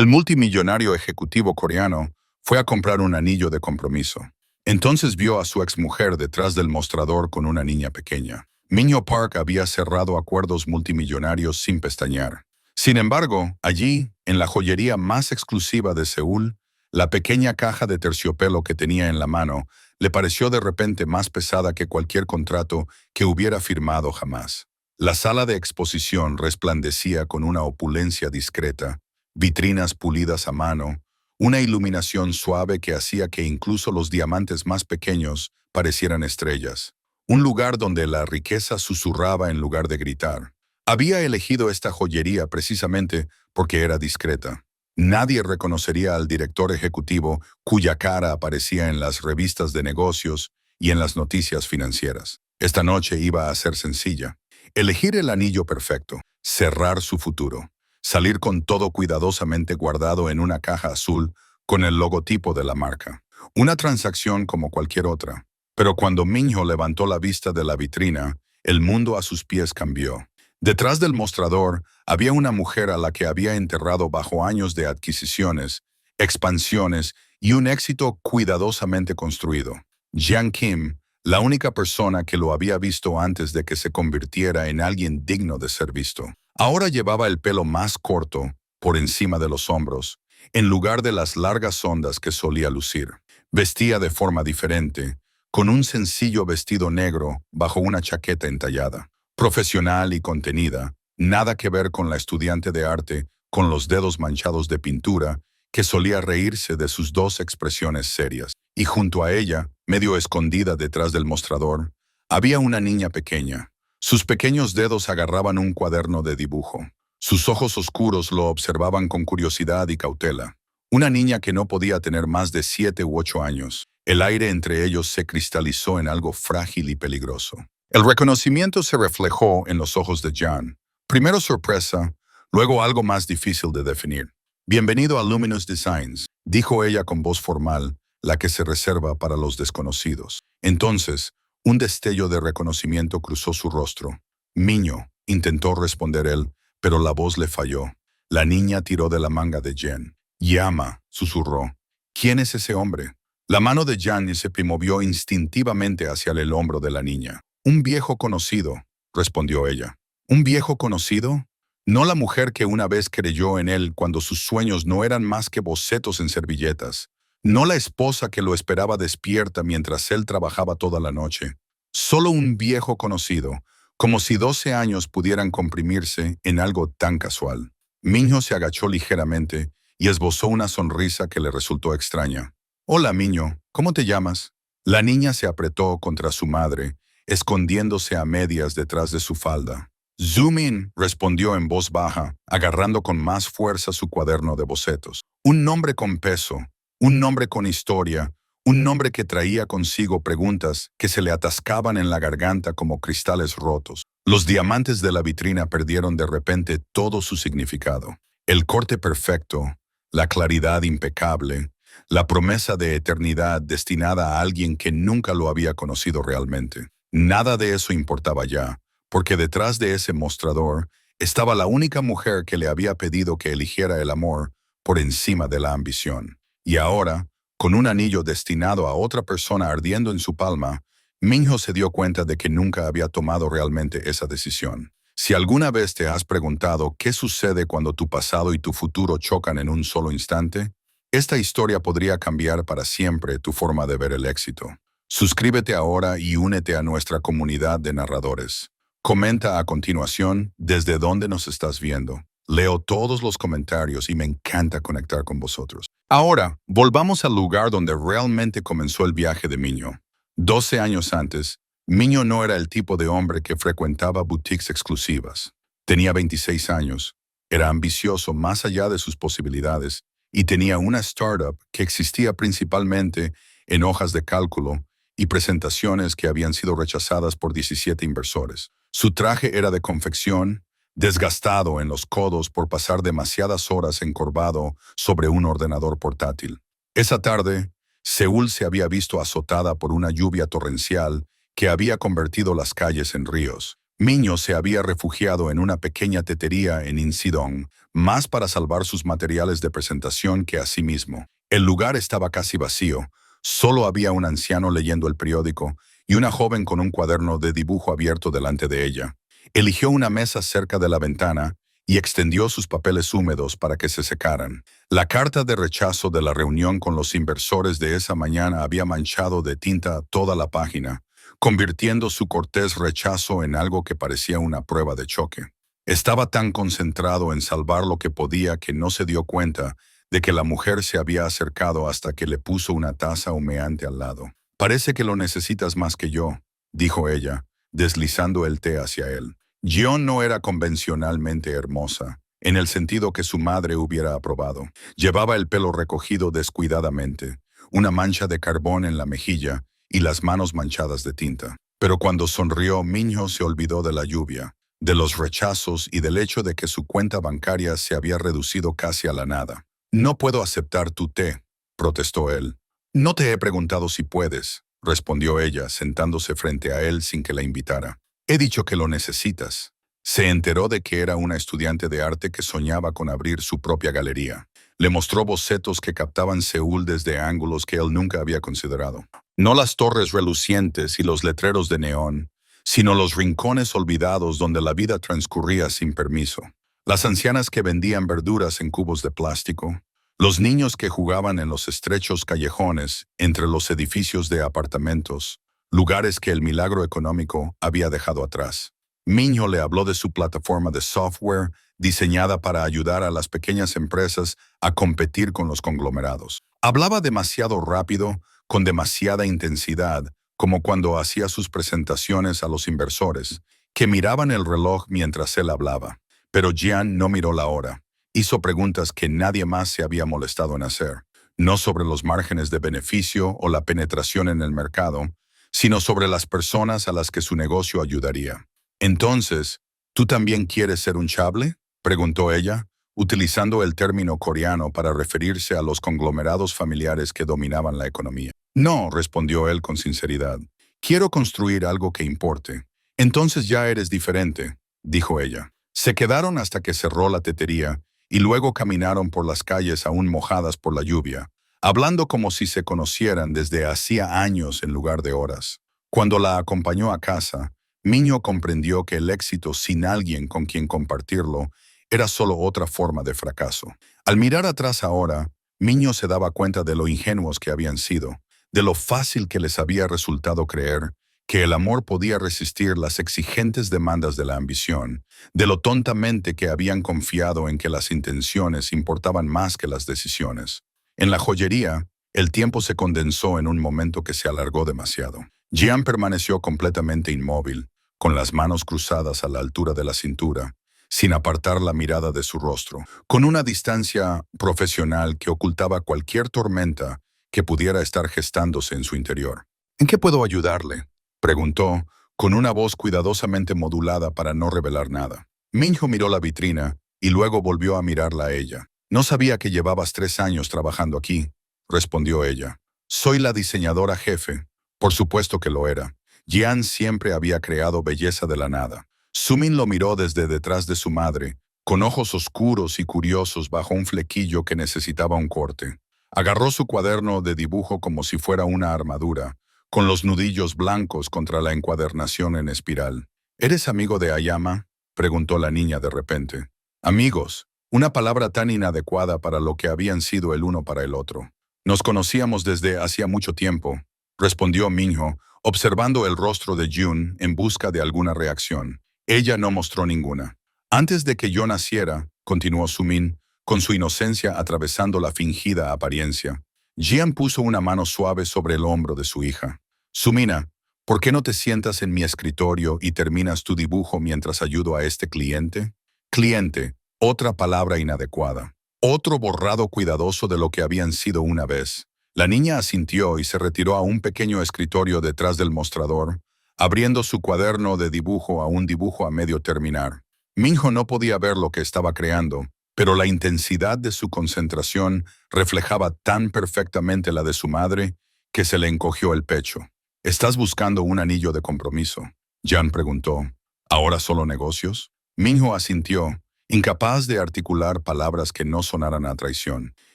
El multimillonario ejecutivo coreano fue a comprar un anillo de compromiso. Entonces vio a su exmujer detrás del mostrador con una niña pequeña. Minho Park había cerrado acuerdos multimillonarios sin pestañear. Sin embargo, allí, en la joyería más exclusiva de Seúl, la pequeña caja de terciopelo que tenía en la mano le pareció de repente más pesada que cualquier contrato que hubiera firmado jamás. La sala de exposición resplandecía con una opulencia discreta, vitrinas pulidas a mano, una iluminación suave que hacía que incluso los diamantes más pequeños parecieran estrellas. Un lugar donde la riqueza susurraba en lugar de gritar. Había elegido esta joyería precisamente porque era discreta. Nadie reconocería al director ejecutivo cuya cara aparecía en las revistas de negocios y en las noticias financieras. Esta noche iba a ser sencilla. Elegir el anillo perfecto, cerrar su futuro, salir con todo cuidadosamente guardado en una caja azul con el logotipo de la marca. Una transacción como cualquier otra. Pero cuando Minho levantó la vista de la vitrina, el mundo a sus pies cambió. Detrás del mostrador había una mujer a la que había enterrado bajo años de adquisiciones, expansiones y un éxito cuidadosamente construido. Jiang Kim, la única persona que lo había visto antes de que se convirtiera en alguien digno de ser visto. Ahora llevaba el pelo más corto, por encima de los hombros, en lugar de las largas ondas que solía lucir. Vestía de forma diferente, con un sencillo vestido negro bajo una chaqueta entallada. Profesional y contenida, nada que ver con la estudiante de arte con los dedos manchados de pintura que solía reírse de sus dos expresiones serias. Y junto a ella, medio escondida detrás del mostrador, había una niña pequeña. Sus pequeños dedos agarraban un cuaderno de dibujo. Sus ojos oscuros lo observaban con curiosidad y cautela. Una niña que no podía tener más de 7 u 8 años. El aire entre ellos se cristalizó en algo frágil y peligroso. El reconocimiento se reflejó en los ojos de Jan. Primero sorpresa, luego algo más difícil de definir. «Bienvenido a Luminous Designs», dijo ella con voz formal, la que se reserva para los desconocidos. Entonces, un destello de reconocimiento cruzó su rostro. «Minho», intentó responder él, pero la voz le falló. La niña tiró de la manga de Jen. «Llama», susurró. «¿Quién es ese hombre?» La mano de Jan se movió instintivamente hacia el hombro de la niña. «Un viejo conocido», respondió ella. «¿Un viejo conocido?» No la mujer que una vez creyó en él cuando sus sueños no eran más que bocetos en servilletas. No la esposa que lo esperaba despierta mientras él trabajaba toda la noche. Solo un viejo conocido, como si 12 años pudieran comprimirse en algo tan casual. Minho se agachó ligeramente y esbozó una sonrisa que le resultó extraña. «Hola, Minho, ¿cómo te llamas?» La niña se apretó contra su madre, escondiéndose a medias detrás de su falda. «Zoomin», respondió en voz baja, agarrando con más fuerza su cuaderno de bocetos. Un nombre con peso, un nombre con historia, un nombre que traía consigo preguntas que se le atascaban en la garganta como cristales rotos. Los diamantes de la vitrina perdieron de repente todo su significado. El corte perfecto, la claridad impecable, la promesa de eternidad destinada a alguien que nunca lo había conocido realmente. Nada de eso importaba ya, porque detrás de ese mostrador estaba la única mujer que le había pedido que eligiera el amor por encima de la ambición. Y ahora, con un anillo destinado a otra persona ardiendo en su palma, Minho se dio cuenta de que nunca había tomado realmente esa decisión. Si alguna vez te has preguntado qué sucede cuando tu pasado y tu futuro chocan en un solo instante, esta historia podría cambiar para siempre tu forma de ver el éxito. Suscríbete ahora y únete a nuestra comunidad de narradores. Comenta a continuación desde dónde nos estás viendo. Leo todos los comentarios y me encanta conectar con vosotros. Ahora, volvamos al lugar donde realmente comenzó el viaje de Minho. 12 años antes, Minho no era el tipo de hombre que frecuentaba boutiques exclusivas. Tenía 26 años, era ambicioso más allá de sus posibilidades y tenía una startup que existía principalmente en hojas de cálculo y presentaciones que habían sido rechazadas por 17 inversores. Su traje era de confección, desgastado en los codos por pasar demasiadas horas encorvado sobre un ordenador portátil. Esa tarde, Seúl se había visto azotada por una lluvia torrencial que había convertido las calles en ríos. Minho se había refugiado en una pequeña tetería en Incidong, más para salvar sus materiales de presentación que a sí mismo. El lugar estaba casi vacío, solo había un anciano leyendo el periódico y una joven con un cuaderno de dibujo abierto delante de ella. Eligió una mesa cerca de la ventana y extendió sus papeles húmedos para que se secaran. La carta de rechazo de la reunión con los inversores de esa mañana había manchado de tinta toda la página, convirtiendo su cortés rechazo en algo que parecía una prueba de choque. Estaba tan concentrado en salvar lo que podía que no se dio cuenta de que la mujer se había acercado hasta que le puso una taza humeante al lado. «Parece que lo necesitas más que yo», dijo ella, deslizando el té hacia él. Jion no era convencionalmente hermosa, en el sentido que su madre hubiera aprobado. Llevaba el pelo recogido descuidadamente, una mancha de carbón en la mejilla y las manos manchadas de tinta. Pero cuando sonrió, Minho se olvidó de la lluvia, de los rechazos y del hecho de que su cuenta bancaria se había reducido casi a la nada. «No puedo aceptar tu té», protestó él. «No te he preguntado si puedes», respondió ella, sentándose frente a él sin que la invitara. «He dicho que lo necesitas». Se enteró de que era una estudiante de arte que soñaba con abrir su propia galería. Le mostró bocetos que captaban Seúl desde ángulos que él nunca había considerado. No las torres relucientes y los letreros de neón, sino los rincones olvidados donde la vida transcurría sin permiso. Las ancianas que vendían verduras en cubos de plástico, los niños que jugaban en los estrechos callejones entre los edificios de apartamentos, lugares que el milagro económico había dejado atrás. Minho le habló de su plataforma de software diseñada para ayudar a las pequeñas empresas a competir con los conglomerados. Hablaba demasiado rápido, con demasiada intensidad, como cuando hacía sus presentaciones a los inversores, que miraban el reloj mientras él hablaba. Pero Jian no miró la hora. Hizo preguntas que nadie más se había molestado en hacer, no sobre los márgenes de beneficio o la penetración en el mercado, sino sobre las personas a las que su negocio ayudaría. «Entonces, ¿tú también quieres ser un chable?», preguntó ella, utilizando el término coreano para referirse a los conglomerados familiares que dominaban la economía. «No», respondió él con sinceridad. «Quiero construir algo que importe». «Entonces ya eres diferente», dijo ella. Se quedaron hasta que cerró la tetería y luego caminaron por las calles aún mojadas por la lluvia, hablando como si se conocieran desde hacía años en lugar de horas. Cuando la acompañó a casa, Minho comprendió que el éxito sin alguien con quien compartirlo era solo otra forma de fracaso. Al mirar atrás ahora, Minho se daba cuenta de lo ingenuos que habían sido, de lo fácil que les había resultado creer que el amor podía resistir las exigentes demandas de la ambición, de lo tontamente que habían confiado en que las intenciones importaban más que las decisiones. En la joyería, el tiempo se condensó en un momento que se alargó demasiado. Jian permaneció completamente inmóvil, con las manos cruzadas a la altura de la cintura, sin apartar la mirada de su rostro, con una distancia profesional que ocultaba cualquier tormenta que pudiera estar gestándose en su interior. «¿En qué puedo ayudarle?», preguntó, con una voz cuidadosamente modulada para no revelar nada. Minho miró la vitrina y luego volvió a mirarla a ella. «No sabía que llevabas 3 años trabajando aquí», respondió ella. «Soy la diseñadora jefe». Por supuesto que lo era. Jian siempre había creado belleza de la nada. Sumin lo miró desde detrás de su madre, con ojos oscuros y curiosos bajo un flequillo que necesitaba un corte. Agarró su cuaderno de dibujo como si fuera una armadura, con los nudillos blancos contra la encuadernación en espiral. «¿Eres amigo de Ayama?», preguntó la niña de repente. «Amigos», una palabra tan inadecuada para lo que habían sido el uno para el otro. «Nos conocíamos desde hacía mucho tiempo», respondió Minho, observando el rostro de Jun en busca de alguna reacción. Ella no mostró ninguna. «Antes de que yo naciera», continuó Sumin, con su inocencia atravesando la fingida apariencia, Jian puso una mano suave sobre el hombro de su hija. «Sumina, ¿por qué no te sientas en mi escritorio y terminas tu dibujo mientras ayudo a este cliente?» Cliente, otra palabra inadecuada. Otro borrado cuidadoso de lo que habían sido una vez. La niña asintió y se retiró a un pequeño escritorio detrás del mostrador, abriendo su cuaderno de dibujo a un dibujo a medio terminar. Minho no podía ver lo que estaba creando, pero la intensidad de su concentración reflejaba tan perfectamente la de su madre que se le encogió el pecho. «¿Estás buscando un anillo de compromiso?», Jian preguntó. ¿Ahora solo negocios? Minho asintió, incapaz de articular palabras que no sonaran a traición.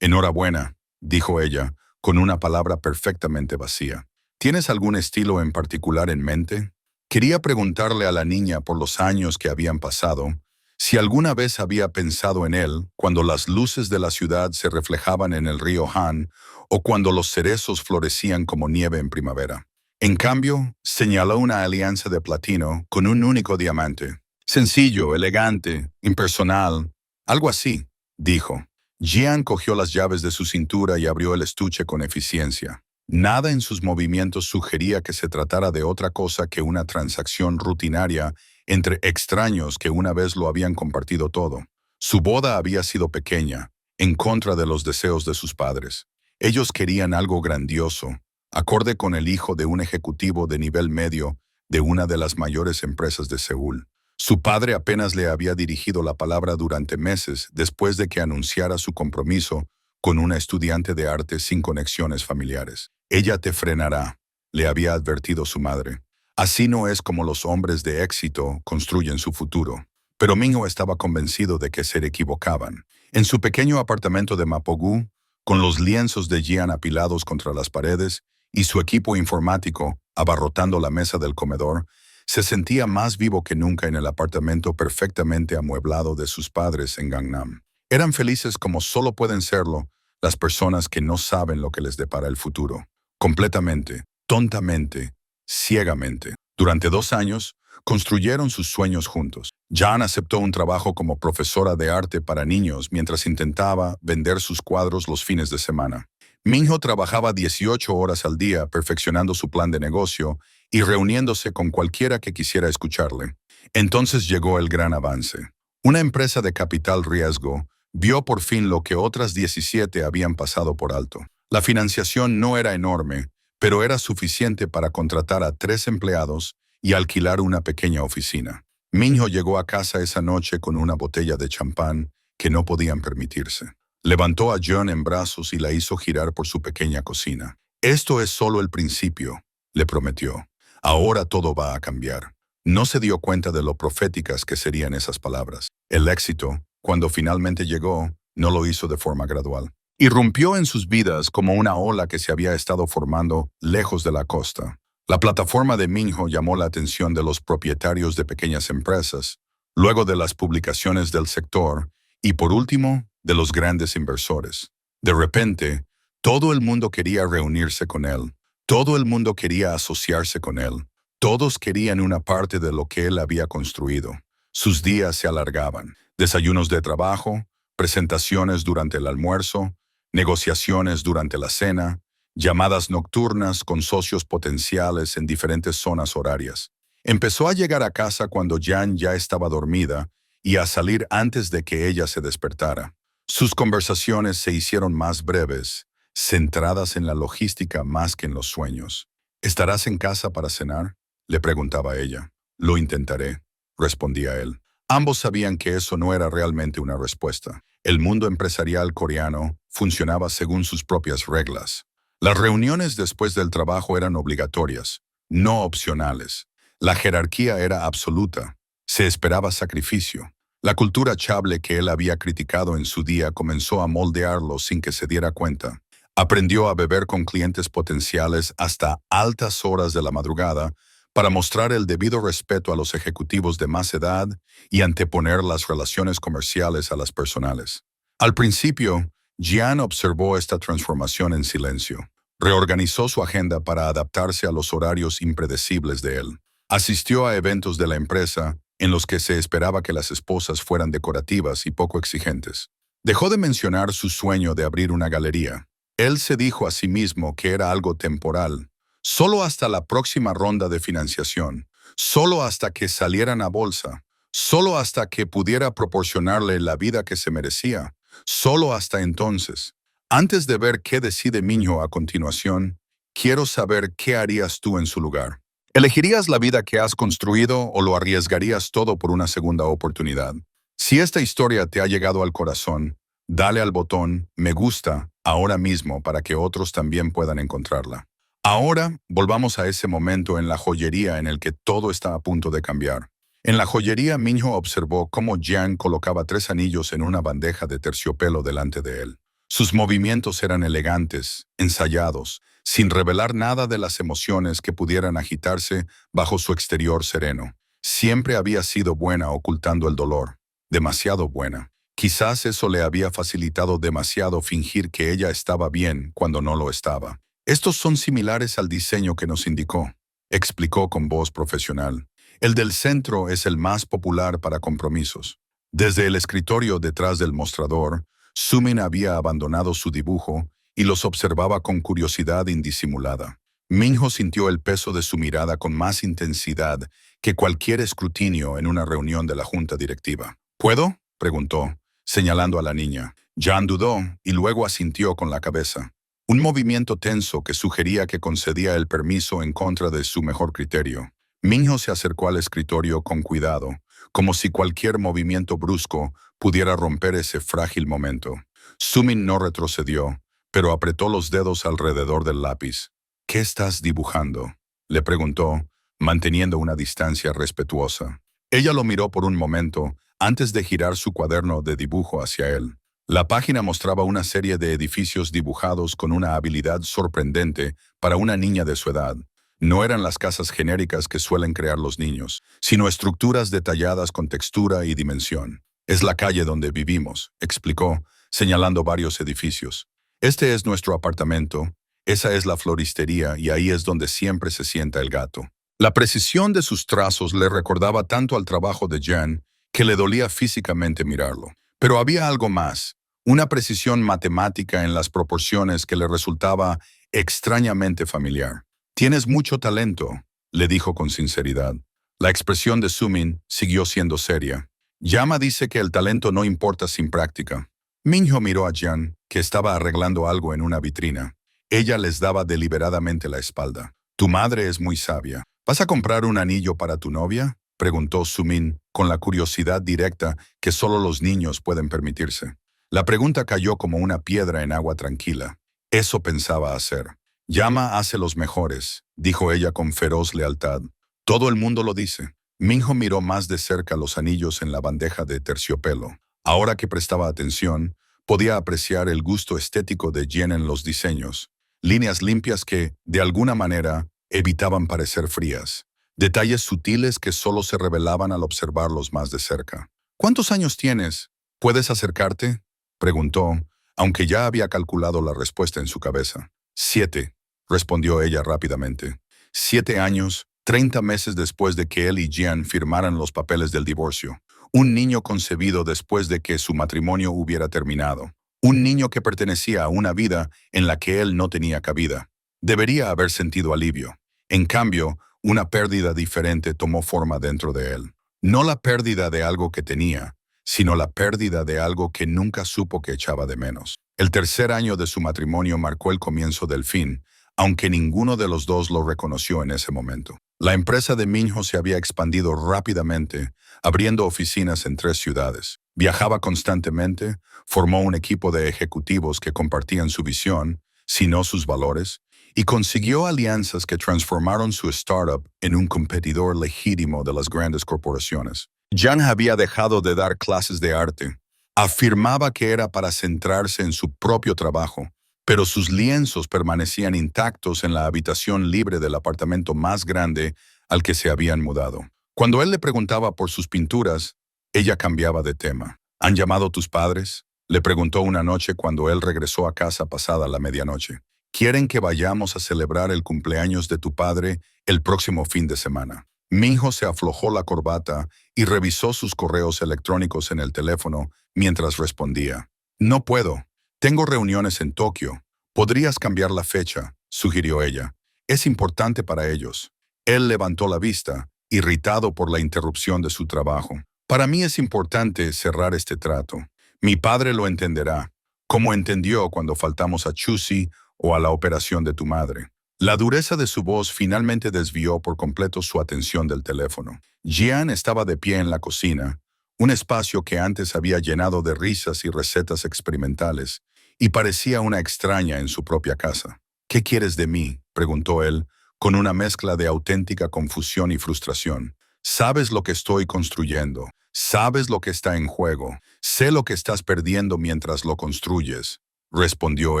Enhorabuena, dijo ella, con una palabra perfectamente vacía. ¿Tienes algún estilo en particular en mente? Quería preguntarle a la niña por los años que habían pasado, si alguna vez había pensado en él cuando las luces de la ciudad se reflejaban en el río Han o cuando los cerezos florecían como nieve en primavera. En cambio, señaló una alianza de platino con un único diamante. Sencillo, elegante, impersonal, algo así, dijo. Jian cogió las llaves de su cintura y abrió el estuche con eficiencia. Nada en sus movimientos sugería que se tratara de otra cosa que una transacción rutinaria entre extraños que una vez lo habían compartido todo. Su boda había sido pequeña, en contra de los deseos de sus padres. Ellos querían algo grandioso, acorde con el hijo de un ejecutivo de nivel medio de una de las mayores empresas de Seúl. Su padre apenas le había dirigido la palabra durante meses después de que anunciara su compromiso con una estudiante de arte sin conexiones familiares. Ella te frenará, le había advertido su madre. Así no es como los hombres de éxito construyen su futuro. Pero Minho estaba convencido de que se equivocaban. En su pequeño apartamento de Mapogu, con los lienzos de Jian apilados contra las paredes y su equipo informático abarrotando la mesa del comedor, se sentía más vivo que nunca en el apartamento perfectamente amueblado de sus padres en Gangnam. Eran felices como solo pueden serlo las personas que no saben lo que les depara el futuro. Completamente, tontamente, ciegamente. Durante 2 años, construyeron sus sueños juntos. Jan aceptó un trabajo como profesora de arte para niños mientras intentaba vender sus cuadros los fines de semana. Minho trabajaba 18 horas al día perfeccionando su plan de negocio y reuniéndose con cualquiera que quisiera escucharle. Entonces llegó el gran avance. Una empresa de capital riesgo vio por fin lo que otras 17 habían pasado por alto. La financiación no era enorme, pero era suficiente para contratar a 3 empleados y alquilar una pequeña oficina. Minho llegó a casa esa noche con una botella de champán que no podían permitirse. Levantó a John en brazos y la hizo girar por su pequeña cocina. Esto es solo el principio, le prometió. Ahora todo va a cambiar. No se dio cuenta de lo proféticas que serían esas palabras. El éxito, cuando finalmente llegó, no lo hizo de forma gradual. Irrumpió en sus vidas como una ola que se había estado formando lejos de la costa. La plataforma de Minho llamó la atención de los propietarios de pequeñas empresas, luego de las publicaciones del sector y, por último, de los grandes inversores. De repente, todo el mundo quería reunirse con él. Todo el mundo quería asociarse con él. Todos querían una parte de lo que él había construido. Sus días se alargaban. Desayunos de trabajo, presentaciones durante el almuerzo, negociaciones durante la cena, llamadas nocturnas con socios potenciales en diferentes zonas horarias. Empezó a llegar a casa cuando Jan ya estaba dormida y a salir antes de que ella se despertara. Sus conversaciones se hicieron más breves, centradas en la logística más que en los sueños. ¿Estarás en casa para cenar?, le preguntaba ella. Lo intentaré, respondía él. Ambos sabían que eso no era realmente una respuesta. El mundo empresarial coreano funcionaba según sus propias reglas. Las reuniones después del trabajo eran obligatorias, no opcionales. La jerarquía era absoluta. Se esperaba sacrificio. La cultura chable que él había criticado en su día comenzó a moldearlo sin que se diera cuenta. Aprendió a beber con clientes potenciales hasta altas horas de la madrugada para mostrar el debido respeto a los ejecutivos de más edad y anteponer las relaciones comerciales a las personales. Al principio, Jian observó esta transformación en silencio. Reorganizó su agenda para adaptarse a los horarios impredecibles de él. Asistió a eventos de la empresa en los que se esperaba que las esposas fueran decorativas y poco exigentes. Dejó de mencionar su sueño de abrir una galería. Él se dijo a sí mismo que era algo temporal, solo hasta la próxima ronda de financiación, solo hasta que salieran a bolsa, solo hasta que pudiera proporcionarle la vida que se merecía, solo hasta entonces. Antes de ver qué decide Minho a continuación, quiero saber qué harías tú en su lugar. ¿Elegirías la vida que has construido o lo arriesgarías todo por una segunda oportunidad? Si esta historia te ha llegado al corazón, dale al botón me gusta ahora mismo para que otros también puedan encontrarla. Ahora volvamos a ese momento en la joyería en el que todo está a punto de cambiar. En la joyería, Minho observó cómo Jian colocaba 3 anillos en una bandeja de terciopelo delante de él. Sus movimientos eran elegantes, ensayados, sin revelar nada de las emociones que pudieran agitarse bajo su exterior sereno. Siempre había sido buena ocultando el dolor, demasiado buena. Quizás eso le había facilitado demasiado fingir que ella estaba bien cuando no lo estaba. Estos son similares al diseño que nos indicó, explicó con voz profesional. El del centro es el más popular para compromisos. Desde el escritorio detrás del mostrador, Sumin había abandonado su dibujo y los observaba con curiosidad indisimulada. Minho sintió el peso de su mirada con más intensidad que cualquier escrutinio en una reunión de la junta directiva. ¿Puedo?, preguntó, señalando a la niña. Jan dudó y luego asintió con la cabeza. Un movimiento tenso que sugería que concedía el permiso en contra de su mejor criterio. Minho se acercó al escritorio con cuidado, como si cualquier movimiento brusco pudiera romper ese frágil momento. Sumin no retrocedió, pero apretó los dedos alrededor del lápiz. ¿Qué estás dibujando?, le preguntó, manteniendo una distancia respetuosa. Ella lo miró por un momento antes de girar su cuaderno de dibujo hacia él. La página mostraba una serie de edificios dibujados con una habilidad sorprendente para una niña de su edad. No eran las casas genéricas que suelen crear los niños, sino estructuras detalladas con textura y dimensión. Es la calle donde vivimos, explicó, señalando varios edificios. Este es nuestro apartamento, esa es la floristería y ahí es donde siempre se sienta el gato. La precisión de sus trazos le recordaba tanto al trabajo de Jan que le dolía físicamente mirarlo. Pero había algo más, una precisión matemática en las proporciones que le resultaba extrañamente familiar. «Tienes mucho talento», le dijo con sinceridad. La expresión de Sumin siguió siendo seria. Yama dice que el talento no importa sin práctica. Minho miró a Jan, que estaba arreglando algo en una vitrina. Ella les daba deliberadamente la espalda. «Tu madre es muy sabia. ¿Vas a comprar un anillo para tu novia?», preguntó Sumin, con la curiosidad directa que solo los niños pueden permitirse. La pregunta cayó como una piedra en agua tranquila. Eso pensaba hacer. «Yama hace los mejores», dijo ella con feroz lealtad. «Todo el mundo lo dice». Minho miró más de cerca los anillos en la bandeja de terciopelo. Ahora que prestaba atención, podía apreciar el gusto estético de Jen en los diseños. Líneas limpias que, de alguna manera, evitaban parecer frías. Detalles sutiles que solo se revelaban al observarlos más de cerca. «¿Cuántos años tienes? ¿Puedes acercarte?», preguntó, aunque ya había calculado la respuesta en su cabeza. 7, respondió ella rápidamente. 7 años, 30 meses después de que él y Jian firmaran los papeles del divorcio. Un niño concebido después de que su matrimonio hubiera terminado. Un niño que pertenecía a una vida en la que él no tenía cabida. Debería haber sentido alivio. En cambio, una pérdida diferente tomó forma dentro de él. No la pérdida de algo que tenía, sino la pérdida de algo que nunca supo que echaba de menos. El tercer año de su matrimonio marcó el comienzo del fin, aunque ninguno de los dos lo reconoció en ese momento. La empresa de Minho se había expandido rápidamente, abriendo oficinas en 3 ciudades. Viajaba constantemente, formó un equipo de ejecutivos que compartían su visión, si no sus valores, y consiguió alianzas que transformaron su startup en un competidor legítimo de las grandes corporaciones. Jan había dejado de dar clases de arte. Afirmaba que era para centrarse en su propio trabajo, pero sus lienzos permanecían intactos en la habitación libre del apartamento más grande al que se habían mudado. Cuando él le preguntaba por sus pinturas, ella cambiaba de tema. «¿Han llamado tus padres?», le preguntó una noche cuando él regresó a casa pasada la medianoche. «Quieren que vayamos a celebrar el cumpleaños de tu padre el próximo fin de semana». Minho se aflojó la corbata y revisó sus correos electrónicos en el teléfono mientras respondía. «No puedo. Tengo reuniones en Tokio. ¿Podrías cambiar la fecha?», sugirió ella. «Es importante para ellos». Él levantó la vista, irritado por la interrupción de su trabajo. «Para mí es importante cerrar este trato. Mi padre lo entenderá, como entendió cuando faltamos a Chusi o a la operación de tu madre». La dureza de su voz finalmente desvió por completo su atención del teléfono. Jian estaba de pie en la cocina, un espacio que antes había llenado de risas y recetas experimentales, y parecía una extraña en su propia casa. «¿Qué quieres de mí?», preguntó él, con una mezcla de auténtica confusión y frustración. Sabes lo que estoy construyendo. Sabes lo que está en juego. Sé lo que estás perdiendo mientras lo construyes, respondió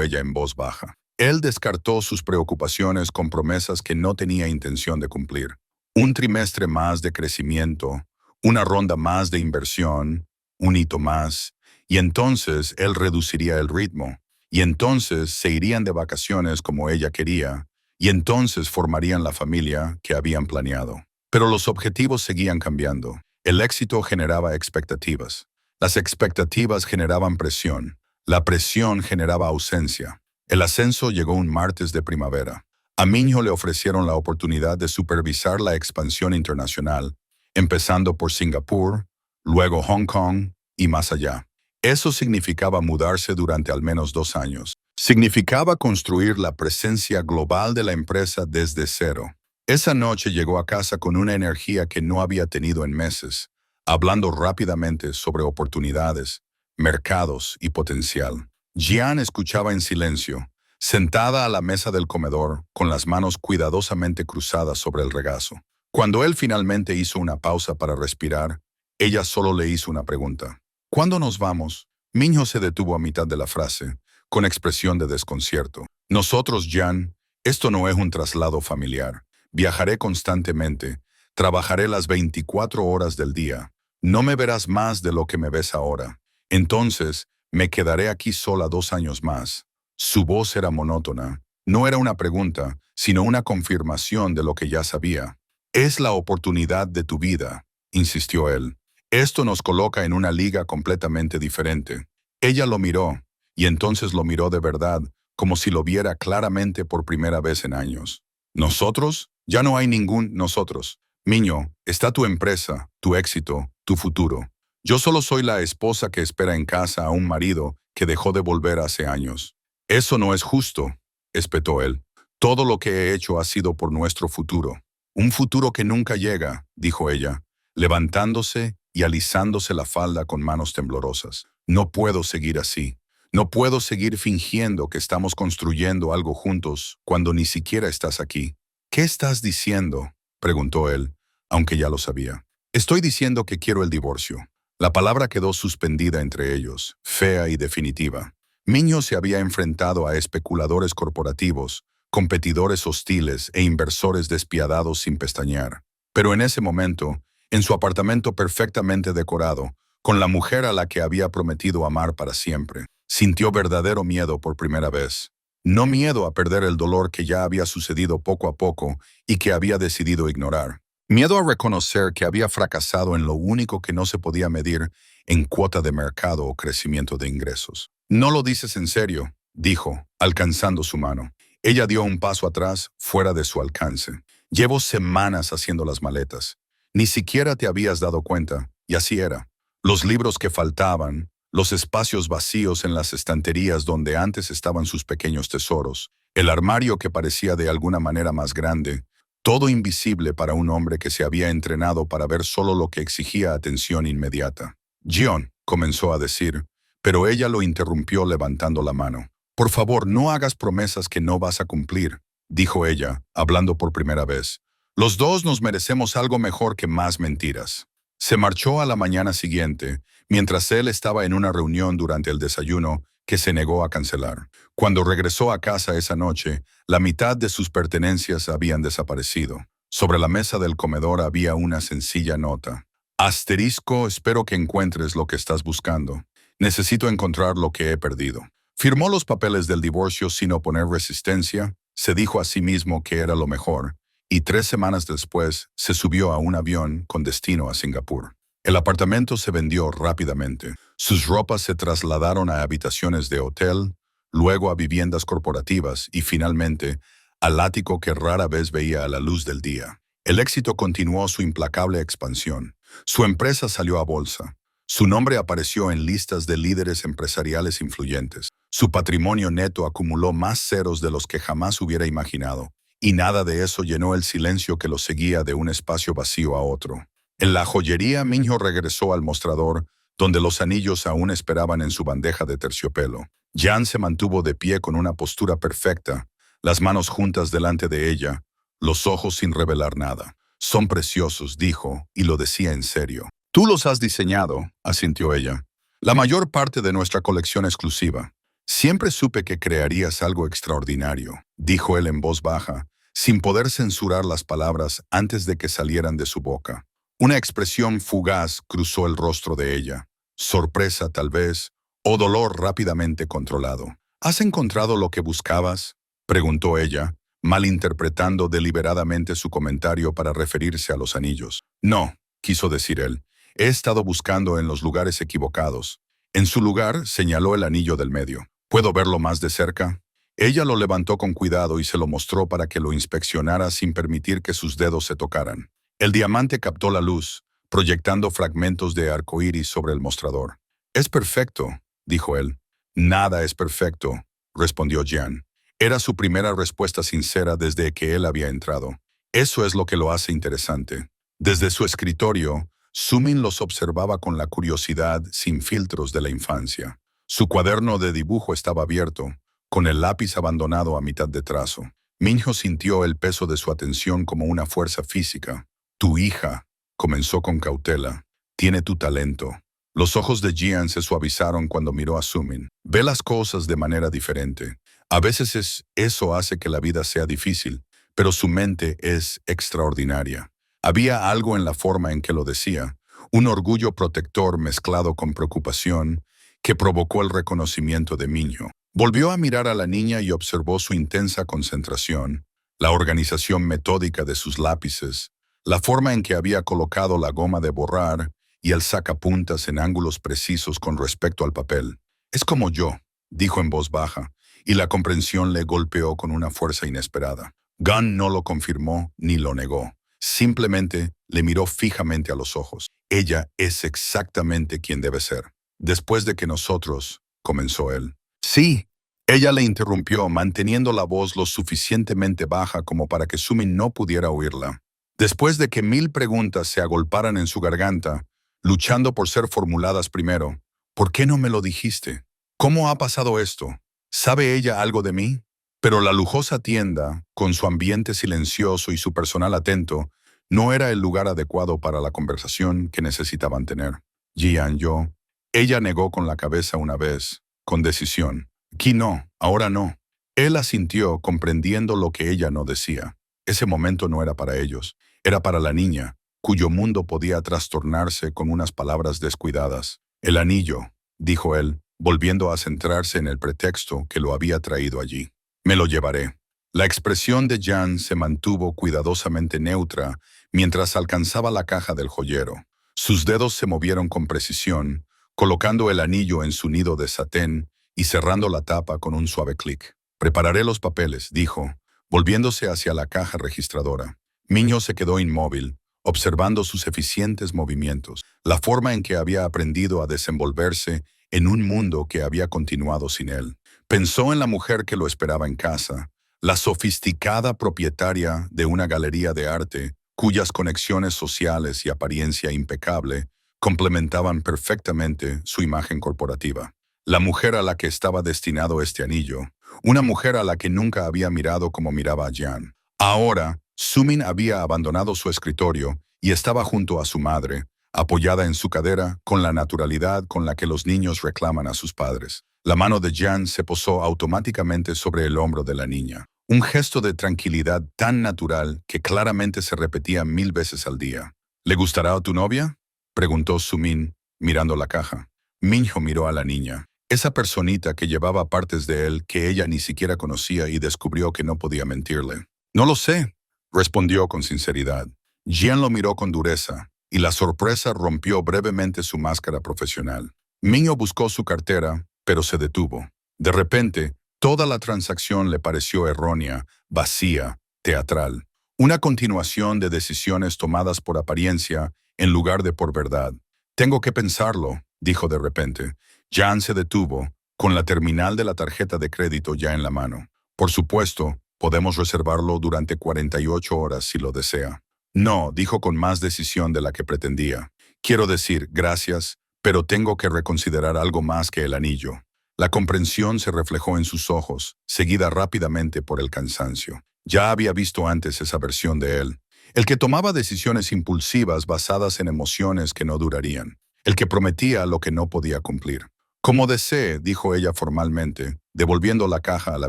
ella en voz baja. Él descartó sus preocupaciones con promesas que no tenía intención de cumplir. Un trimestre más de crecimiento, una ronda más de inversión, un hito más, y entonces él reduciría el ritmo, y entonces se irían de vacaciones como ella quería, y entonces formarían la familia que habían planeado. Pero los objetivos seguían cambiando. El éxito generaba expectativas. Las expectativas generaban presión. La presión generaba ausencia. El ascenso llegó un martes de primavera. A Minho le ofrecieron la oportunidad de supervisar la expansión internacional, empezando por Singapur, luego Hong Kong y más allá. Eso significaba mudarse durante al menos 2 años. Significaba construir la presencia global de la empresa desde cero. Esa noche llegó a casa con una energía que no había tenido en meses, hablando rápidamente sobre oportunidades, mercados y potencial. Jian escuchaba en silencio, sentada a la mesa del comedor, con las manos cuidadosamente cruzadas sobre el regazo. Cuando él finalmente hizo una pausa para respirar, ella solo le hizo una pregunta. ¿Cuándo nos vamos? Minho se detuvo a mitad de la frase, con expresión de desconcierto. Nosotros, Jian, esto no es un traslado familiar. Viajaré constantemente, trabajaré las 24 horas del día. No me verás más de lo que me ves ahora. Entonces, me quedaré aquí sola 2 años más. Su voz era monótona. No era una pregunta, sino una confirmación de lo que ya sabía. Es la oportunidad de tu vida, insistió él. Esto nos coloca en una liga completamente diferente. Ella lo miró, y entonces lo miró de verdad, como si lo viera claramente por primera vez en años. ¿Nosotros? Ya no hay ningún nosotros. Minho, está tu empresa, tu éxito, tu futuro. Yo solo soy la esposa que espera en casa a un marido que dejó de volver hace años. Eso no es justo, espetó él. Todo lo que he hecho ha sido por nuestro futuro. Un futuro que nunca llega, dijo ella, levantándose y alisándose la falda con manos temblorosas. No puedo seguir así. No puedo seguir fingiendo que estamos construyendo algo juntos cuando ni siquiera estás aquí. ¿Qué estás diciendo?, preguntó él, aunque ya lo sabía. Estoy diciendo que quiero el divorcio. La palabra quedó suspendida entre ellos, fea y definitiva. Minho se había enfrentado a especuladores corporativos, competidores hostiles e inversores despiadados sin pestañear. Pero en ese momento, en su apartamento perfectamente decorado, con la mujer a la que había prometido amar para siempre, sintió verdadero miedo por primera vez. No miedo a perder el dolor que ya había sucedido poco a poco y que había decidido ignorar. Miedo a reconocer que había fracasado en lo único que no se podía medir en cuota de mercado o crecimiento de ingresos. No lo dices en serio, dijo, alcanzando su mano. Ella dio un paso atrás, fuera de su alcance. Llevo semanas haciendo las maletas. Ni siquiera te habías dado cuenta, y así era. Los libros que faltaban, los espacios vacíos en las estanterías donde antes estaban sus pequeños tesoros, el armario que parecía de alguna manera más grande, todo invisible para un hombre que se había entrenado para ver solo lo que exigía atención inmediata. Jion, comenzó a decir, pero ella lo interrumpió levantando la mano. Por favor, no hagas promesas que no vas a cumplir, dijo ella, hablando por primera vez. Los dos nos merecemos algo mejor que más mentiras. Se marchó a la mañana siguiente, mientras él estaba en una reunión durante el desayuno que se negó a cancelar. Cuando regresó a casa esa noche, la mitad de sus pertenencias habían desaparecido. Sobre la mesa del comedor había una sencilla nota. Asterisco, espero que encuentres lo que estás buscando. Necesito encontrar lo que he perdido. Firmó los papeles del divorcio sin oponer resistencia, se dijo a sí mismo que era lo mejor, y 3 semanas después se subió a un avión con destino a Singapur. El apartamento se vendió rápidamente. Sus ropas se trasladaron a habitaciones de hotel, luego a viviendas corporativas y finalmente al ático que rara vez veía a la luz del día. El éxito continuó su implacable expansión. Su empresa salió a bolsa. Su nombre apareció en listas de líderes empresariales influyentes. Su patrimonio neto acumuló más ceros de los que jamás hubiera imaginado. Y nada de eso llenó el silencio que lo seguía de un espacio vacío a otro. En la joyería, Minho regresó al mostrador, donde los anillos aún esperaban en su bandeja de terciopelo. Jian se mantuvo de pie con una postura perfecta, las manos juntas delante de ella, los ojos sin revelar nada. Son preciosos, dijo, y lo decía en serio. Tú los has diseñado, asintió ella. La mayor parte de nuestra colección exclusiva. Siempre supe que crearías algo extraordinario, dijo él en voz baja, sin poder censurar las palabras antes de que salieran de su boca. Una expresión fugaz cruzó el rostro de ella. Sorpresa, tal vez, o dolor rápidamente controlado. ¿Has encontrado lo que buscabas?, preguntó ella, malinterpretando deliberadamente su comentario para referirse a los anillos. No, quiso decir él. He estado buscando en los lugares equivocados. En su lugar señaló el anillo del medio. ¿Puedo verlo más de cerca? Ella lo levantó con cuidado y se lo mostró para que lo inspeccionara sin permitir que sus dedos se tocaran. El diamante captó la luz, proyectando fragmentos de arcoíris sobre el mostrador. Es perfecto, dijo él. Nada es perfecto, respondió Jean. Era su primera respuesta sincera desde que él había entrado. Eso es lo que lo hace interesante. Desde su escritorio, Sumin los observaba con la curiosidad sin filtros de la infancia. Su cuaderno de dibujo estaba abierto, con el lápiz abandonado a mitad de trazo. Minho sintió el peso de su atención como una fuerza física. Tu hija, comenzó con cautela, tiene tu talento. Los ojos de Jian se suavizaron cuando miró a Sumin. Ve las cosas de manera diferente. A veces eso hace que la vida sea difícil, pero su mente es extraordinaria. Había algo en la forma en que lo decía, un orgullo protector mezclado con preocupación, que provocó el reconocimiento de Minho. Volvió a mirar a la niña y observó su intensa concentración, la organización metódica de sus lápices, la forma en que había colocado la goma de borrar y el sacapuntas en ángulos precisos con respecto al papel. Es como yo, dijo en voz baja, y la comprensión le golpeó con una fuerza inesperada. Gunn no lo confirmó ni lo negó. Simplemente le miró fijamente a los ojos. Ella es exactamente quien debe ser. Después de que nosotros, comenzó él. Sí, ella le interrumpió, manteniendo la voz lo suficientemente baja como para que Sumin no pudiera oírla. Después de que 1000 preguntas se agolparan en su garganta, luchando por ser formuladas primero, ¿por qué no me lo dijiste? ¿Cómo ha pasado esto? ¿Sabe ella algo de mí? Pero la lujosa tienda, con su ambiente silencioso y su personal atento, no era el lugar adecuado para la conversación que necesitaban tener. Jian, yo. Ella negó con la cabeza una vez, con decisión. Aquí no, ahora no. Él asintió, comprendiendo lo que ella no decía. Ese momento no era para ellos, era para la niña, cuyo mundo podía trastornarse con unas palabras descuidadas. El anillo, dijo él, volviendo a centrarse en el pretexto que lo había traído allí. Me lo llevaré. La expresión de Jan se mantuvo cuidadosamente neutra mientras alcanzaba la caja del joyero. Sus dedos se movieron con precisión, colocando el anillo en su nido de satén y cerrando la tapa con un suave clic. Prepararé los papeles, dijo, volviéndose hacia la caja registradora. Minho se quedó inmóvil, observando sus eficientes movimientos, la forma en que había aprendido a desenvolverse en un mundo que había continuado sin él. Pensó en la mujer que lo esperaba en casa, la sofisticada propietaria de una galería de arte, cuyas conexiones sociales y apariencia impecable complementaban perfectamente su imagen corporativa. La mujer a la que estaba destinado este anillo, una mujer a la que nunca había mirado como miraba a Jan. Ahora, Sumin había abandonado su escritorio y estaba junto a su madre, apoyada en su cadera con la naturalidad con la que los niños reclaman a sus padres. La mano de Jan se posó automáticamente sobre el hombro de la niña. Un gesto de tranquilidad tan natural que claramente se repetía 1000 veces al día. ¿Le gustará a tu novia?, preguntó Sumin, mirando la caja. Minho miró a la niña, esa personita que llevaba partes de él que ella ni siquiera conocía, y descubrió que no podía mentirle. No lo sé, respondió con sinceridad. Jian lo miró con dureza, y la sorpresa rompió brevemente su máscara profesional. Minho buscó su cartera, pero se detuvo. De repente, toda la transacción le pareció errónea, vacía, teatral. Una continuación de decisiones tomadas por apariencia en lugar de por verdad. Tengo que pensarlo, dijo de repente. Jan se detuvo, con la terminal de la tarjeta de crédito ya en la mano. Por supuesto, podemos reservarlo durante 48 horas si lo desea. No, dijo con más decisión de la que pretendía. Quiero decir, gracias, pero tengo que reconsiderar algo más que el anillo. La comprensión se reflejó en sus ojos, seguida rápidamente por el cansancio. Ya había visto antes esa versión de él. El que tomaba decisiones impulsivas basadas en emociones que no durarían. El que prometía lo que no podía cumplir. Como desee, dijo ella formalmente, devolviendo la caja a la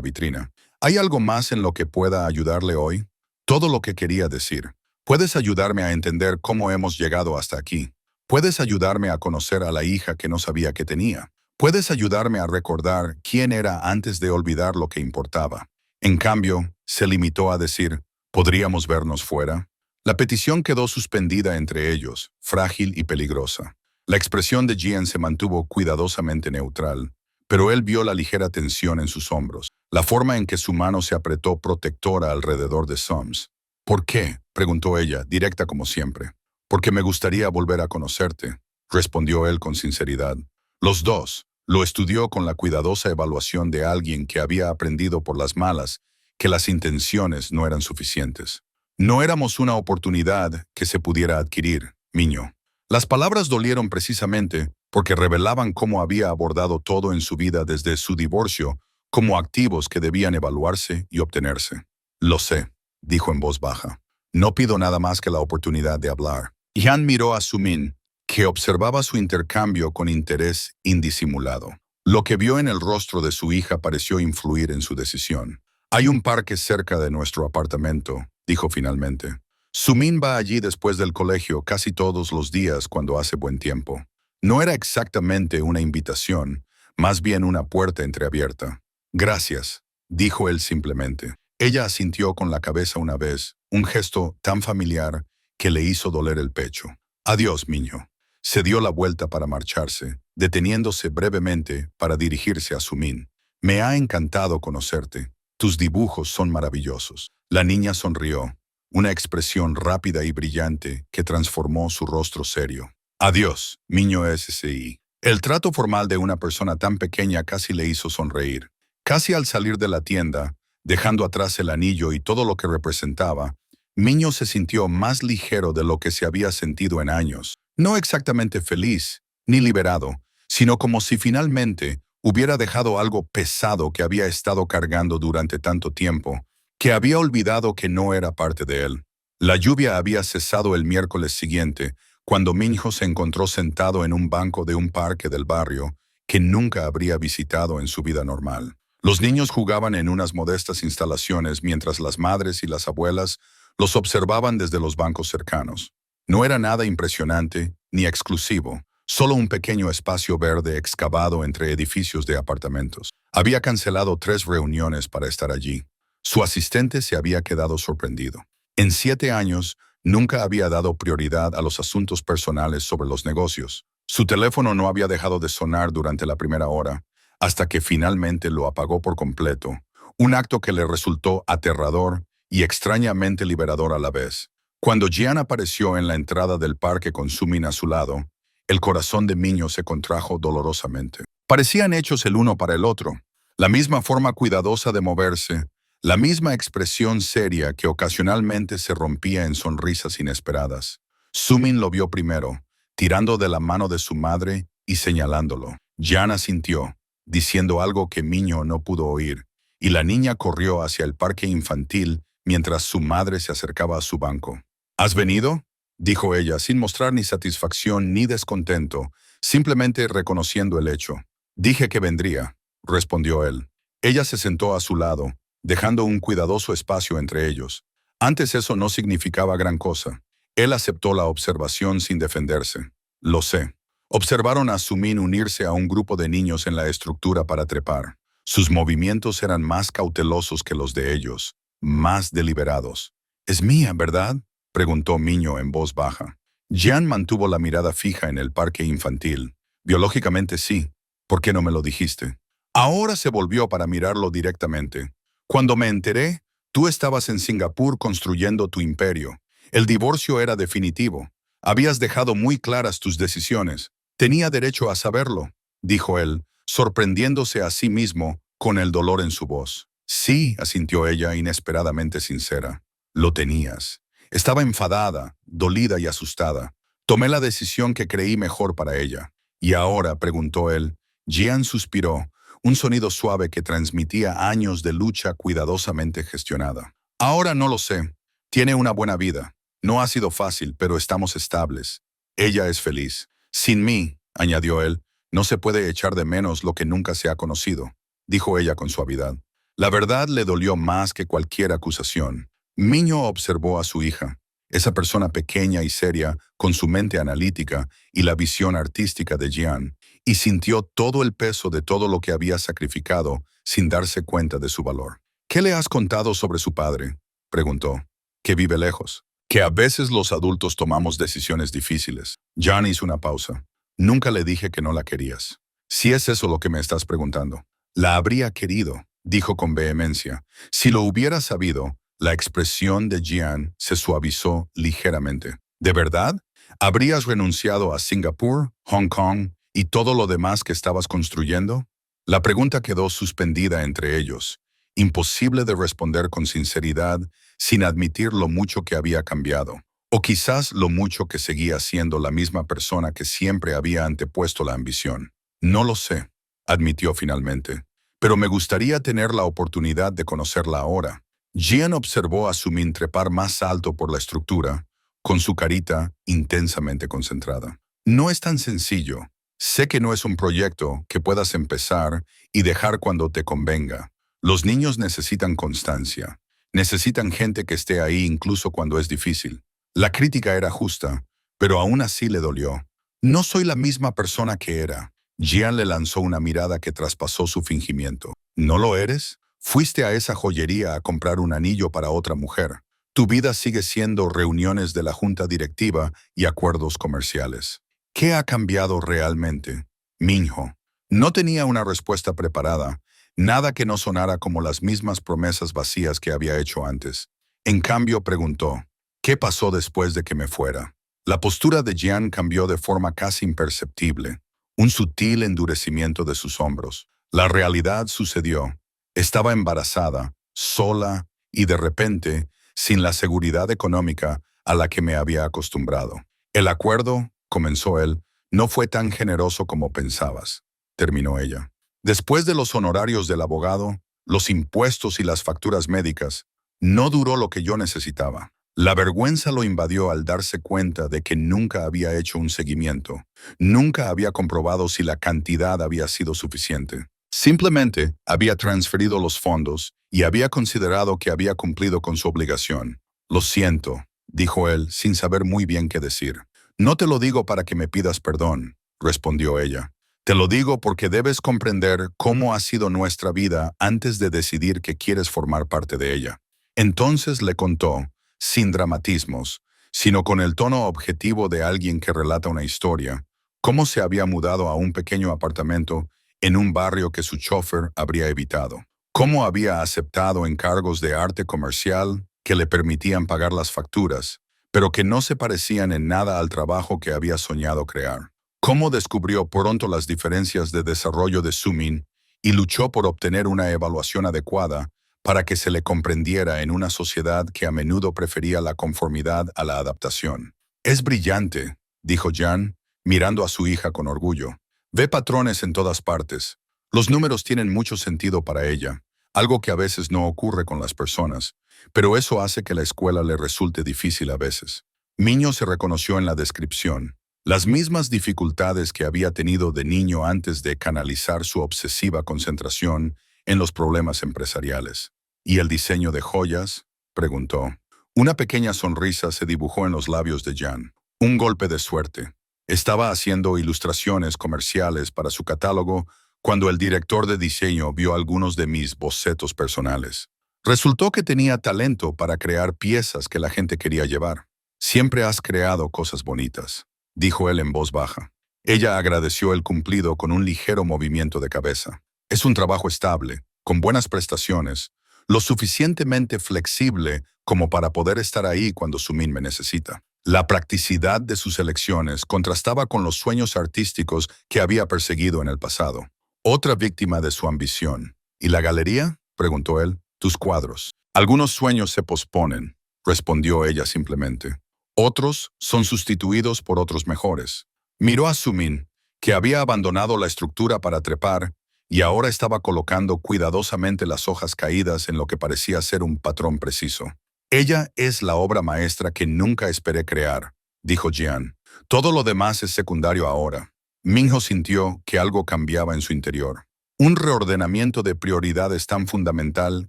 vitrina. ¿Hay algo más en lo que pueda ayudarle hoy? Todo lo que quería decir. Puedes ayudarme a entender cómo hemos llegado hasta aquí. Puedes ayudarme a conocer a la hija que no sabía que tenía. Puedes ayudarme a recordar quién era antes de olvidar lo que importaba. En cambio, se limitó a decir, ¿podríamos vernos fuera? La petición quedó suspendida entre ellos, frágil y peligrosa. La expresión de Jean se mantuvo cuidadosamente neutral, pero él vio la ligera tensión en sus hombros, la forma en que su mano se apretó protectora alrededor de Soms. ¿Por qué?, preguntó ella, directa como siempre. Porque me gustaría volver a conocerte, respondió él con sinceridad. Los dos. Lo estudió con la cuidadosa evaluación de alguien que había aprendido por las malas que las intenciones no eran suficientes. No éramos una oportunidad que se pudiera adquirir, Miño. Las palabras dolieron precisamente porque revelaban cómo había abordado todo en su vida desde su divorcio como activos que debían evaluarse y obtenerse. Lo sé, dijo en voz baja. No pido nada más que la oportunidad de hablar. Jan miró a Sumin, que observaba su intercambio con interés indisimulado. Lo que vio en el rostro de su hija pareció influir en su decisión. Hay un parque cerca de nuestro apartamento, dijo finalmente. Sumin va allí después del colegio casi todos los días cuando hace buen tiempo. No era exactamente una invitación, más bien una puerta entreabierta. Gracias, dijo él simplemente. Ella asintió con la cabeza una vez, un gesto tan familiar que le hizo doler el pecho. Adiós, Miño. Se dio la vuelta para marcharse, deteniéndose brevemente para dirigirse a Sumin. Me ha encantado conocerte. Tus dibujos son maravillosos. La niña sonrió, una expresión rápida y brillante que transformó su rostro serio. Adiós, Miño SCI. El trato formal de una persona tan pequeña casi le hizo sonreír. Casi al salir de la tienda, dejando atrás el anillo y todo lo que representaba, Miño se sintió más ligero de lo que se había sentido en años. No exactamente feliz, ni liberado, sino como si finalmente hubiera dejado algo pesado que había estado cargando durante tanto tiempo, que había olvidado que no era parte de él. La lluvia había cesado el miércoles siguiente, cuando Minho se encontró sentado en un banco de un parque del barrio que nunca habría visitado en su vida normal. Los niños jugaban en unas modestas instalaciones mientras las madres y las abuelas los observaban desde los bancos cercanos. No era nada impresionante ni exclusivo, solo un pequeño espacio verde excavado entre edificios de apartamentos. Había cancelado 3 reuniones para estar allí. Su asistente se había quedado sorprendido. En 7 años, nunca había dado prioridad a los asuntos personales sobre los negocios. Su teléfono no había dejado de sonar durante la primera hora, hasta que finalmente lo apagó por completo, un acto que le resultó aterrador y extrañamente liberador a la vez. Cuando Jean apareció en la entrada del parque con Sumin a su lado, el corazón de Miño se contrajo dolorosamente. Parecían hechos el uno para el otro, la misma forma cuidadosa de moverse, la misma expresión seria que ocasionalmente se rompía en sonrisas inesperadas. Sumin lo vio primero, tirando de la mano de su madre y señalándolo. Jean asintió, diciendo algo que Miño no pudo oír, y la niña corrió hacia el parque infantil mientras su madre se acercaba a su banco. ¿Has venido?, dijo ella, sin mostrar ni satisfacción ni descontento, simplemente reconociendo el hecho. Dije que vendría, respondió él. Ella se sentó a su lado, dejando un cuidadoso espacio entre ellos. Antes eso no significaba gran cosa. Él aceptó la observación sin defenderse. Lo sé. Observaron a Sumin unirse a un grupo de niños en la estructura para trepar. Sus movimientos eran más cautelosos que los de ellos, más deliberados. «¿Es mía, verdad?», preguntó Miño en voz baja. Jean mantuvo la mirada fija en el parque infantil. «Biológicamente sí. ¿Por qué no me lo dijiste?». Ahora se volvió para mirarlo directamente. «Cuando me enteré, tú estabas en Singapur construyendo tu imperio. El divorcio era definitivo. Habías dejado muy claras tus decisiones. Tenía derecho a saberlo», dijo él, sorprendiéndose a sí mismo con el dolor en su voz. «Sí», asintió ella, inesperadamente sincera. «Lo tenías». Estaba enfadada, dolida y asustada. Tomé la decisión que creí mejor para ella. «¿Y ahora?», preguntó él. Jean suspiró, un sonido suave que transmitía años de lucha cuidadosamente gestionada. «Ahora no lo sé. Tiene una buena vida. No ha sido fácil, pero estamos estables. Ella es feliz. Sin mí, añadió él, no se puede echar de menos lo que nunca se ha conocido, dijo ella con suavidad. La verdad le dolió más que cualquier acusación. Miño observó a su hija, esa persona pequeña y seria, con su mente analítica y la visión artística de Jian, y sintió todo el peso de todo lo que había sacrificado sin darse cuenta de su valor. ¿Qué le has contado sobre su padre?, preguntó. Que vive lejos. Que a veces los adultos tomamos decisiones difíciles. Jian hizo una pausa. Nunca le dije que no la querías. Si es eso lo que me estás preguntando. La habría querido, dijo con vehemencia. Si lo hubiera sabido, la expresión de Jian se suavizó ligeramente. ¿De verdad? ¿Habrías renunciado a Singapur, Hong Kong y todo lo demás que estabas construyendo? La pregunta quedó suspendida entre ellos, imposible de responder con sinceridad sin admitir lo mucho que había cambiado, o quizás lo mucho que seguía siendo la misma persona que siempre había antepuesto la ambición. No lo sé, admitió finalmente, pero me gustaría tener la oportunidad de conocerla ahora. Jian observó a Sumin trepar más alto por la estructura, con su carita intensamente concentrada. No es tan sencillo. Sé que no es un proyecto que puedas empezar y dejar cuando te convenga. Los niños necesitan constancia. Necesitan gente que esté ahí incluso cuando es difícil. La crítica era justa, pero aún así le dolió. No soy la misma persona que era. Jian le lanzó una mirada que traspasó su fingimiento. ¿No lo eres? Fuiste a esa joyería a comprar un anillo para otra mujer. Tu vida sigue siendo reuniones de la junta directiva y acuerdos comerciales. ¿Qué ha cambiado realmente? Minho. No tenía una respuesta preparada, nada que no sonara como las mismas promesas vacías que había hecho antes. En cambio preguntó, ¿qué pasó después de que me fuera? La postura de Jian cambió de forma casi imperceptible, un sutil endurecimiento de sus hombros. La realidad sucedió. Estaba embarazada, sola y de repente, sin la seguridad económica a la que me había acostumbrado. El acuerdo, comenzó él, no fue tan generoso como pensabas, terminó ella. Después de los honorarios del abogado, los impuestos y las facturas médicas, no duró lo que yo necesitaba. La vergüenza lo invadió al darse cuenta de que nunca había hecho un seguimiento, nunca había comprobado si la cantidad había sido suficiente. Simplemente había transferido los fondos y había considerado que había cumplido con su obligación. Lo siento, dijo él, sin saber muy bien qué decir. No te lo digo para que me pidas perdón, respondió ella. Te lo digo porque debes comprender cómo ha sido nuestra vida antes de decidir que quieres formar parte de ella. Entonces le contó, sin dramatismos, sino con el tono objetivo de alguien que relata una historia, cómo se había mudado a un pequeño apartamento en un barrio que su chofer habría evitado, cómo había aceptado encargos de arte comercial que le permitían pagar las facturas, pero que no se parecían en nada al trabajo que había soñado crear. Cómo descubrió pronto las diferencias de desarrollo de Sumin y luchó por obtener una evaluación adecuada para que se le comprendiera en una sociedad que a menudo prefería la conformidad a la adaptación. Es brillante, dijo Jian, mirando a su hija con orgullo. Ve patrones en todas partes. Los números tienen mucho sentido para ella, algo que a veces no ocurre con las personas, pero eso hace que la escuela le resulte difícil a veces. Miño se reconoció en la descripción. Las mismas dificultades que había tenido de niño antes de canalizar su obsesiva concentración en los problemas empresariales. ¿Y el diseño de joyas?, preguntó. Una pequeña sonrisa se dibujó en los labios de Jian. Un golpe de suerte. Estaba haciendo ilustraciones comerciales para su catálogo cuando el director de diseño vio algunos de mis bocetos personales. Resultó que tenía talento para crear piezas que la gente quería llevar. Siempre has creado cosas bonitas, dijo él en voz baja. Ella agradeció el cumplido con un ligero movimiento de cabeza. Es un trabajo estable, con buenas prestaciones, lo suficientemente flexible como para poder estar ahí cuando Sumin me necesita. La practicidad de sus elecciones contrastaba con los sueños artísticos que había perseguido en el pasado. Otra víctima de su ambición. ¿Y la galería?, preguntó él. Tus cuadros. Algunos sueños se posponen, respondió ella simplemente. Otros son sustituidos por otros mejores. Miró a Sumin, que había abandonado la estructura para trepar y ahora estaba colocando cuidadosamente las hojas caídas en lo que parecía ser un patrón preciso. Ella es la obra maestra que nunca esperé crear, dijo Jian. Todo lo demás es secundario ahora. Minho sintió que algo cambiaba en su interior. Un reordenamiento de prioridades tan fundamental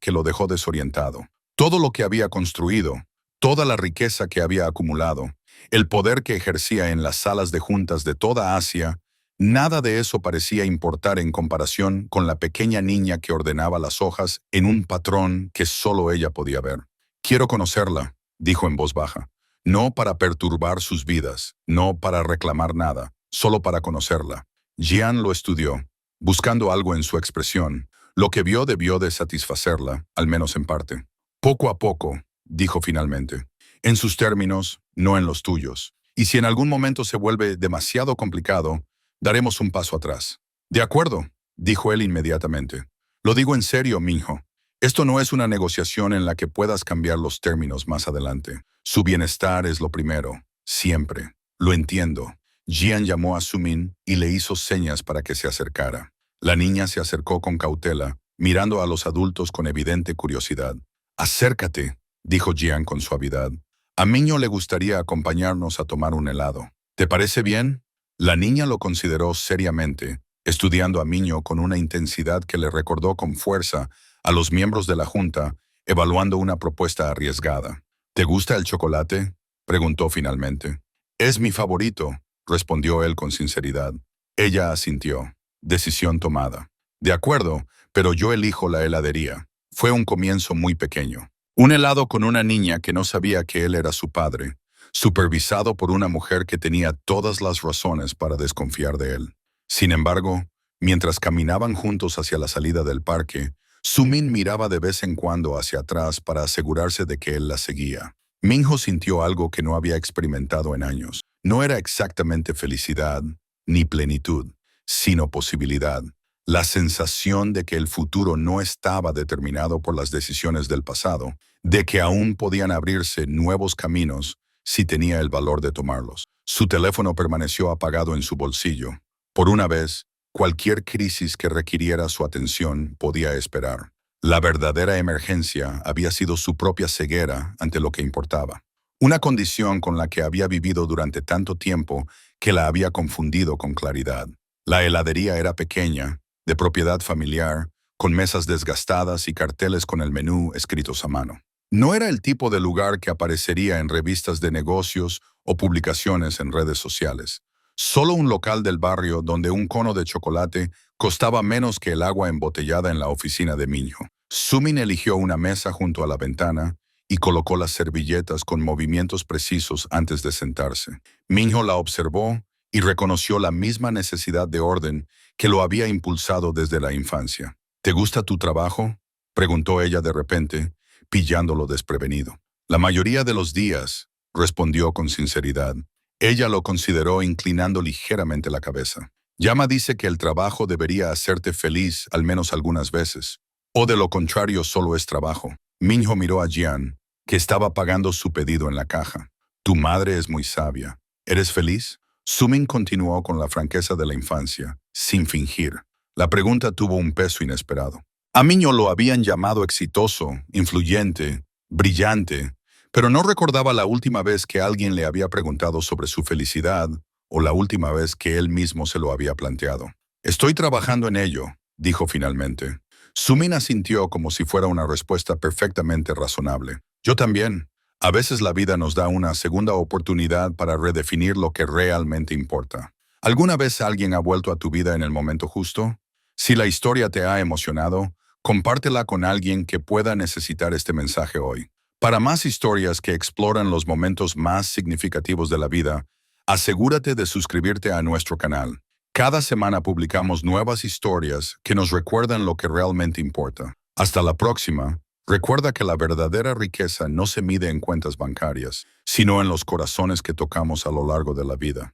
que lo dejó desorientado. Todo lo que había construido, toda la riqueza que había acumulado, el poder que ejercía en las salas de juntas de toda Asia, nada de eso parecía importar en comparación con la pequeña niña que ordenaba las hojas en un patrón que solo ella podía ver. Quiero conocerla, dijo en voz baja. No para perturbar sus vidas, no para reclamar nada, solo para conocerla. Jian lo estudió, buscando algo en su expresión. Lo que vio debió de satisfacerla, al menos en parte. Poco a poco, dijo finalmente. En sus términos, no en los tuyos. Y si en algún momento se vuelve demasiado complicado, daremos un paso atrás. De acuerdo, dijo él inmediatamente. Lo digo en serio, mijo. Esto no es una negociación en la que puedas cambiar los términos más adelante. Su bienestar es lo primero, siempre. Lo entiendo. Jian llamó a Sumin y le hizo señas para que se acercara. La niña se acercó con cautela, mirando a los adultos con evidente curiosidad. Acércate, dijo Jian con suavidad. A Minho le gustaría acompañarnos a tomar un helado. ¿Te parece bien? La niña lo consideró seriamente, estudiando a Minho con una intensidad que le recordó con fuerza a los miembros de la junta, evaluando una propuesta arriesgada. ¿Te gusta el chocolate?, preguntó finalmente. Es mi favorito, respondió él con sinceridad. Ella asintió. Decisión tomada. De acuerdo, pero yo elijo la heladería. Fue un comienzo muy pequeño. Un helado con una niña que no sabía que él era su padre, supervisado por una mujer que tenía todas las razones para desconfiar de él. Sin embargo, mientras caminaban juntos hacia la salida del parque, Sumin miraba de vez en cuando hacia atrás para asegurarse de que él la seguía. Minho sintió algo que no había experimentado en años. No era exactamente felicidad, ni plenitud, sino posibilidad. La sensación de que el futuro no estaba determinado por las decisiones del pasado, de que aún podían abrirse nuevos caminos si tenía el valor de tomarlos. Su teléfono permaneció apagado en su bolsillo. Por una vez, cualquier crisis que requiriera su atención podía esperar. La verdadera emergencia había sido su propia ceguera ante lo que importaba. Una condición con la que había vivido durante tanto tiempo que la había confundido con claridad. La heladería era pequeña, de propiedad familiar, con mesas desgastadas y carteles con el menú escritos a mano. No era el tipo de lugar que aparecería en revistas de negocios o publicaciones en redes sociales. Solo un local del barrio donde un cono de chocolate costaba menos que el agua embotellada en la oficina de Minho. Sumin eligió una mesa junto a la ventana y colocó las servilletas con movimientos precisos antes de sentarse. Minho la observó y reconoció la misma necesidad de orden que lo había impulsado desde la infancia. ¿Te gusta tu trabajo?, preguntó ella de repente, pillándolo desprevenido. La mayoría de los días, respondió con sinceridad. Ella lo consideró inclinando ligeramente la cabeza. Yama dice que el trabajo debería hacerte feliz al menos algunas veces, o de lo contrario solo es trabajo. Minho miró a Jian, que estaba pagando su pedido en la caja. Tu madre es muy sabia. ¿Eres feliz? Sumin continuó con la franqueza de la infancia, sin fingir. La pregunta tuvo un peso inesperado. A Minho lo habían llamado exitoso, influyente, brillante, pero no recordaba la última vez que alguien le había preguntado sobre su felicidad o la última vez que él mismo se lo había planteado. Estoy trabajando en ello, dijo finalmente. Sumin asintió como si fuera una respuesta perfectamente razonable. Yo también. A veces la vida nos da una segunda oportunidad para redefinir lo que realmente importa. ¿Alguna vez alguien ha vuelto a tu vida en el momento justo? Si la historia te ha emocionado, compártela con alguien que pueda necesitar este mensaje hoy. Para más historias que exploran los momentos más significativos de la vida, asegúrate de suscribirte a nuestro canal. Cada semana publicamos nuevas historias que nos recuerdan lo que realmente importa. Hasta la próxima. Recuerda que la verdadera riqueza no se mide en cuentas bancarias, sino en los corazones que tocamos a lo largo de la vida.